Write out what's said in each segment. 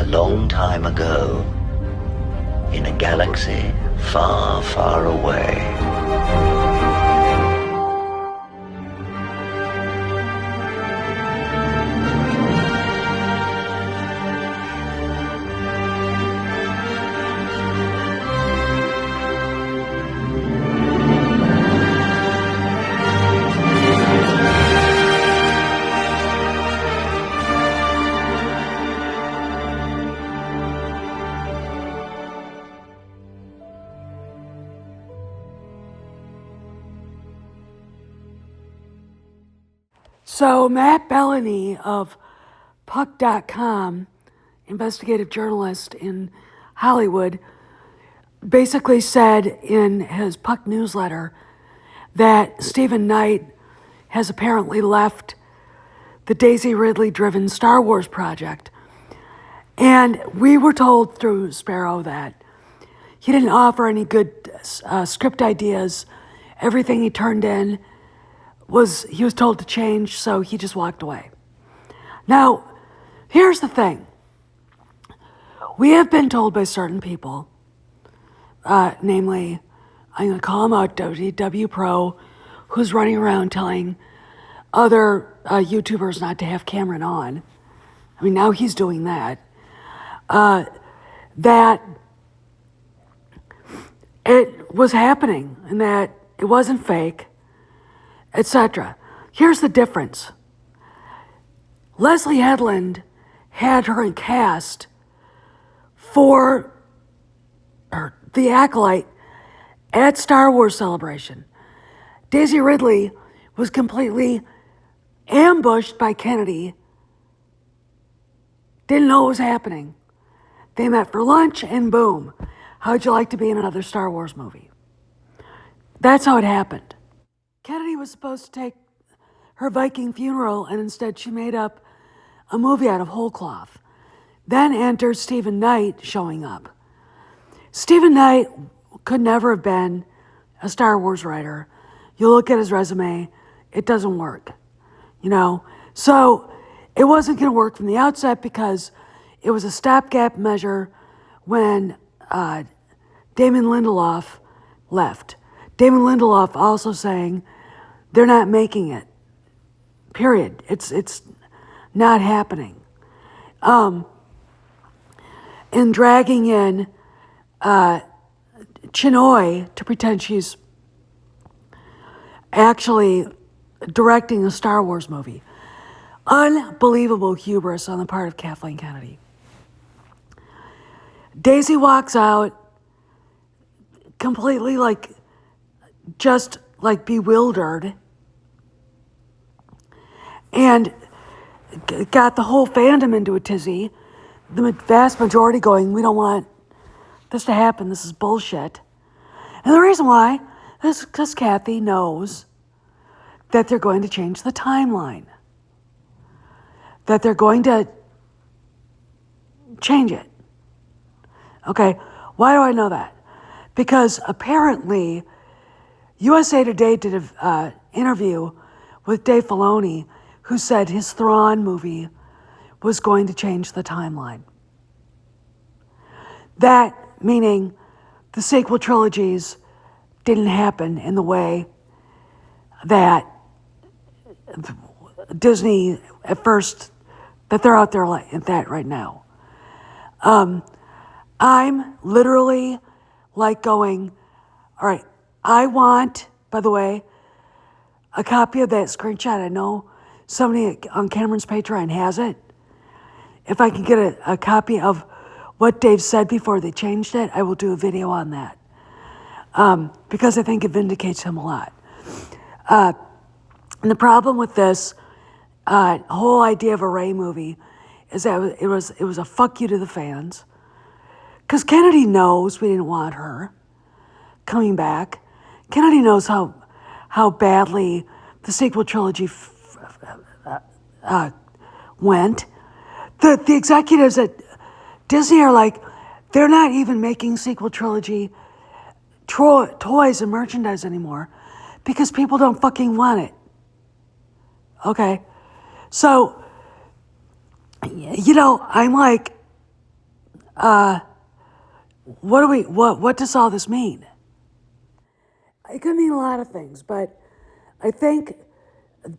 long time ago, in a galaxy far, far away. So Matt Bellany of Puck.com, investigative journalist in Hollywood, basically said in his Puck newsletter that Stephen Knight has apparently left the Daisy Ridley-driven Star Wars project. And we were told through Sparrow that he didn't offer any good script ideas. Everything he turned in he was told to change, so he just walked away. Now, here's the thing. We have been told by certain people, namely, I'm going to call him out, WW Pro, who's running around telling other YouTubers not to have Cameron on. I mean, now he's doing that. That it was happening and that it wasn't fake, etc. Here's the difference. Leslie Headland had her cast for The Acolyte at Star Wars Celebration. Daisy Ridley was completely ambushed by Kennedy, didn't know what was happening. They met for lunch and boom, how'd you like to be in another Star Wars movie? That's how it happened. Kennedy was supposed to take her Viking funeral, and instead she made up a movie out of whole cloth. Then enters Stephen Knight showing up. Stephen Knight could never have been a Star Wars writer. You look at his resume, it doesn't work, So it wasn't going to work from the outset because it was a stopgap measure when Damon Lindelof left. Damon Lindelof also saying, they're not making it. Period. It's not happening. And dragging in Chinoy to pretend she's actually directing a Star Wars movie. Unbelievable hubris on the part of Kathleen Kennedy. Daisy walks out completely just bewildered, and got the whole fandom into a tizzy. The vast majority going, we don't want this to happen, this is bullshit. And the reason why is because Kathy knows that they're going to change the timeline. That they're going to change it. Okay, why do I know that? Because apparently USA Today did an interview with Dave Filoni, who said his Thrawn movie was going to change the timeline. That meaning the sequel trilogies didn't happen in the way that Disney at first, that they're out there like that right now. I'm literally going, all right, I want, by the way, a copy of that screenshot. I know somebody on Cameron's Patreon has it. If I can get a copy of what Dave said before they changed it, I will do a video on that. Because I think it vindicates him a lot. And the problem with this whole idea of a Rey movie is that it was a fuck you to the fans. Because Kennedy knows we didn't want her coming back. Kennedy knows how badly the sequel trilogy went. The executives at Disney are they're not even making sequel trilogy toys and merchandise anymore because people don't fucking want it. Okay? So, I'm What does all this mean? It could mean a lot of things, but I think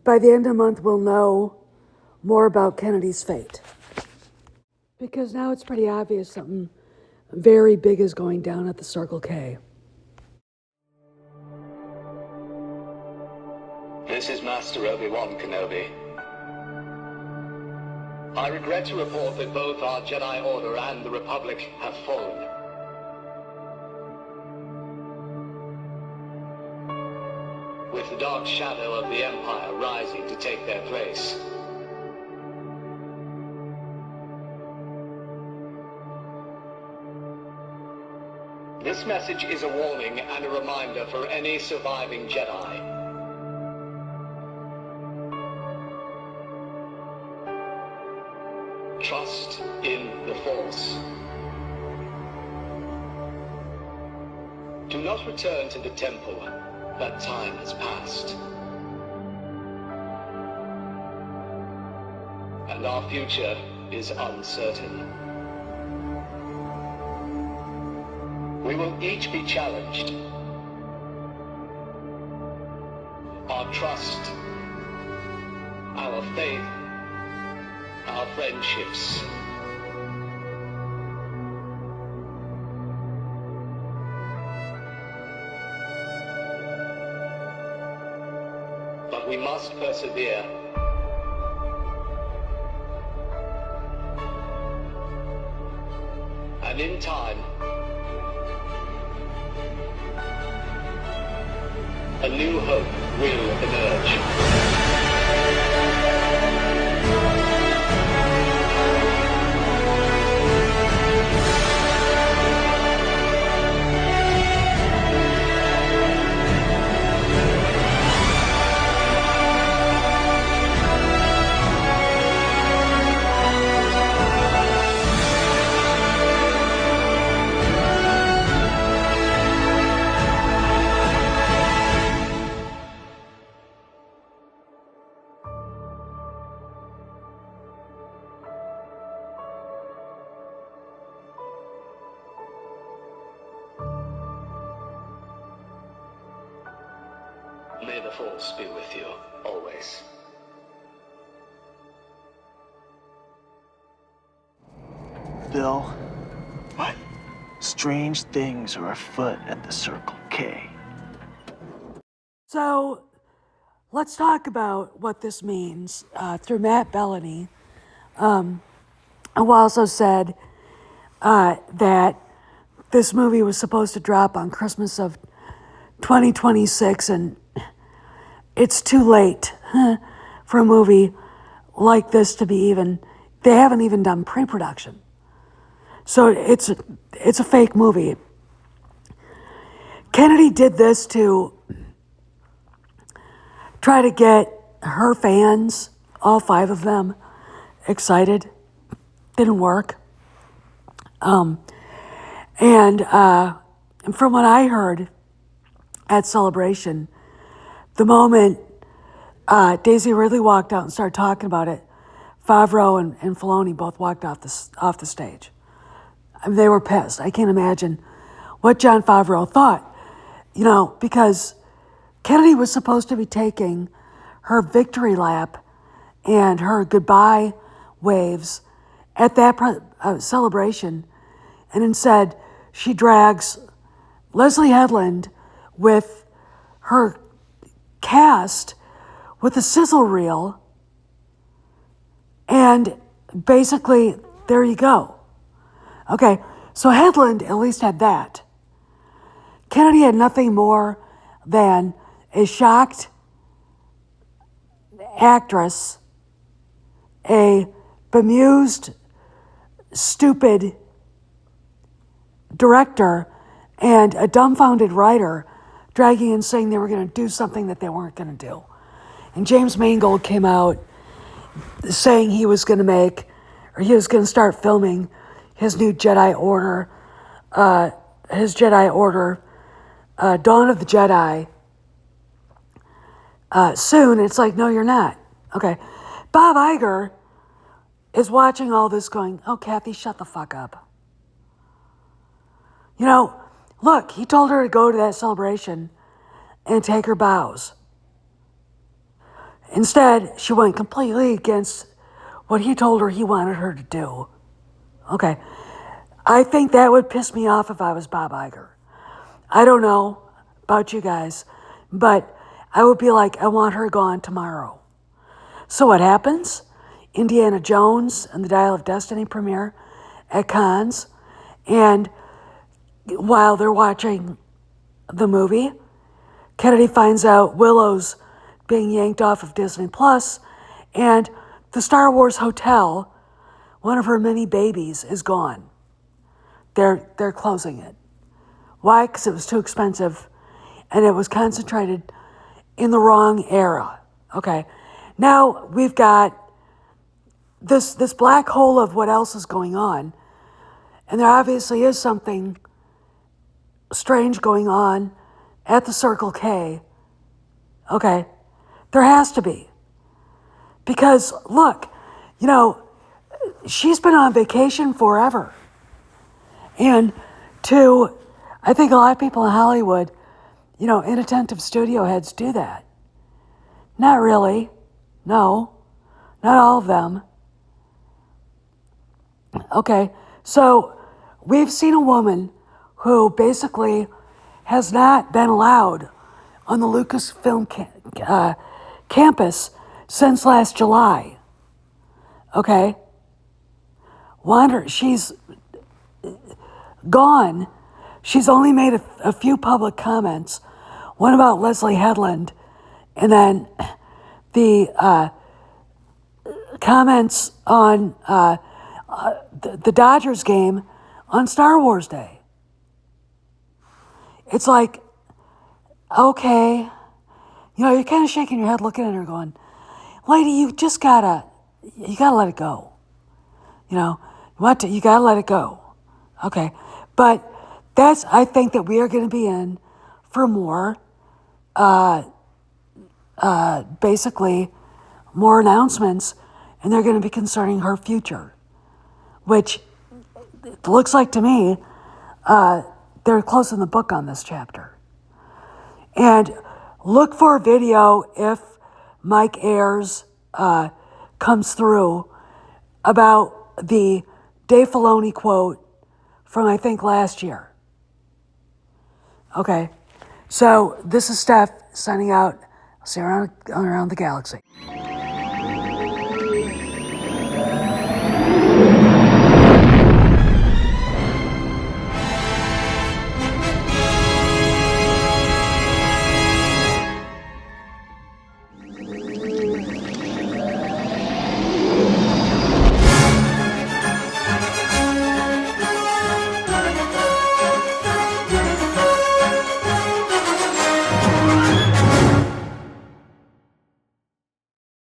by the end of the month we'll know more about Kennedy's fate. Because now it's pretty obvious something very big is going down at the Circle K. This is Master Obi-Wan Kenobi. I regret to report that both our Jedi Order and the Republic have fallen. With the dark shadow of the Empire rising to take their place. This message is a warning and a reminder for any surviving Jedi. Trust in the Force. Do not return to the temple. That time has passed. And our future is uncertain. We will each be challenged. Our trust, our faith, our friendships. But we must persevere. And in time, a new hope will emerge. May the Force be with you, always. Bill, what? Strange things are afoot at the Circle K. So, let's talk about what this means through Matt Bellany, who also said that this movie was supposed to drop on Christmas of 2026, and it's too late for a movie like this to be even. They haven't even done pre-production, so it's a fake movie. Kennedy did this to try to get her fans, all 5 of them, excited. Didn't work. And from what I heard at Celebration, the moment Daisy Ridley walked out and started talking about it, Favreau and Filoni both walked off the stage. I mean, they were pissed. I can't imagine what Jon Favreau thought, because Kennedy was supposed to be taking her victory lap and her goodbye waves at that celebration, and instead she drags Leslie Headland with her cast with a sizzle reel, and basically there you go. Okay, so Headland at least had that. Kennedy had nothing more than a shocked actress, a bemused, stupid director, and a dumbfounded writer dragging and saying they were going to do something that they weren't going to do. And James Mangold came out saying he was going to start filming his new Jedi Order, Dawn of the Jedi, soon. It's like, no, you're not. Okay. Bob Iger is watching all this going, oh, Kathy, shut the fuck up. You know, look, he told her to go to that celebration and take her bows. Instead, she went completely against what he told her he wanted her to do. Okay. I think that would piss me off if I was Bob Iger. I don't know about you guys, but I would be like, I want her gone tomorrow. So what happens? Indiana Jones and the Dial of Destiny premiere at Cannes, and while they're watching the movie, Kennedy finds out Willow's being yanked off of Disney Plus, and the Star Wars hotel, one of her many babies, is gone. They're closing it. Why? Because it was too expensive, and it was concentrated in the wrong era. Okay, now we've got this black hole of what else is going on, and there obviously is something strange going on at the Circle K. Okay, there has to be. Because, look, you know, she's been on vacation forever. And I think a lot of people in Hollywood, you know, inattentive studio heads do that. Not really. No, not all of them. Okay, so we've seen a woman who basically has not been allowed on the Lucasfilm campus since last July. Okay? She's gone. She's only made a few public comments, one about Leslie Headland, and then the comments on the Dodgers game on Star Wars Day. It's like, okay, you know, you're kind of shaking your head looking at her going, lady, you gotta let it go. You know, you gotta let it go. Okay, but I think that we are going to be in for more, basically more announcements, and they're going to be concerning her future, which it looks like to me, they're closing the book on this chapter. And look for a video if Mike Ayers comes through about the Dave Filoni quote from, I think, last year. Okay, so this is Steph signing out. I'll see you around the galaxy.